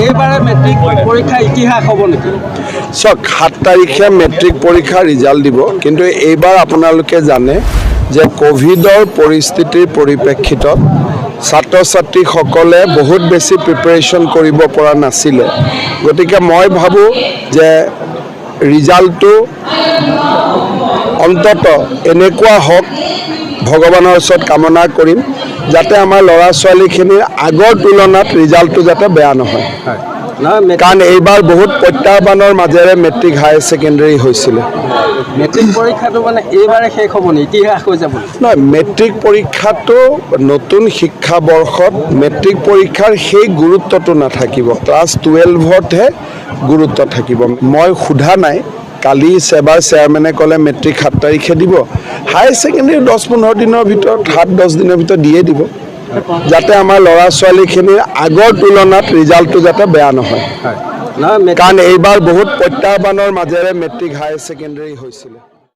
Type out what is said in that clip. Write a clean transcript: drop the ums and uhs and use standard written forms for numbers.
এইবাৰে matric পৰীক্ষা ইতিহাস হ'ব নেকি? চাওক 7 তাৰিখে মেট্ৰিক পৰীক্ষা ৰিজাল্ট দিব, কিন্তু এইবাৰ আপোনালোকে জানে যে কোভিডৰ পৰিস্থিতিৰ পৰিপ্ৰেক্ষিতত ছাত্ৰ ছাত্ৰীসকলে বহুত বেছি প্ৰিপাৰেশ্যন কৰিব পৰা নাছিলে। গতিকে মই ভাবোঁ যে ৰিজাল্টটো অন্তত এনেকুৱা হওক, ভগৱানৰ ওচৰত কামনা কৰিম যাতে আমাৰ ল'ৰা ছোৱালীখিনিৰ আগৰ তুলনাত ৰিজাল্টটো যাতে বেয়া নহয়। কাৰণ এইবাৰ বহুত প্ৰত্যাহ্বানৰ মাজেৰে মেট্ৰিক হায়াৰ ছেকেণ্ডেৰী হৈছিলে। মেট্ৰিক পৰীক্ষাটো মানে এইবাৰে শেষ হ'ব নি? ইতিহাস হৈ যাব? নহয়, মেট্ৰিক পৰীক্ষাটো নতুন শিক্ষাবৰ্ষত মেট্ৰিক পৰীক্ষাৰ সেই গুৰুত্বটো নাথাকিব, ক্লাছ 12তহে গুৰুত্ব থাকিব। মই সোধা নাই, কালি SEBAৰ চেয়াৰমেনে ক'লে মেট্ৰিক 7 তাৰিখে দিব, হায়াৰ ছেকেণ্ডেৰী 10-15 দিনৰ ভিতৰত 7-10 দিনৰ ভিতৰত দিয়ে দিব, যাতে আমাৰ ল'ৰা ছোৱালীখিনিৰ আগৰ তুলনাত ৰিজাল্টটো যাতে বেয়া নহয়। কাৰণ এইবাৰ বহুত প্ৰত্যাহ্বানৰ মাজেৰে মেট্ৰিক হায়াৰ ছেকেণ্ডেৰী হৈছিলে।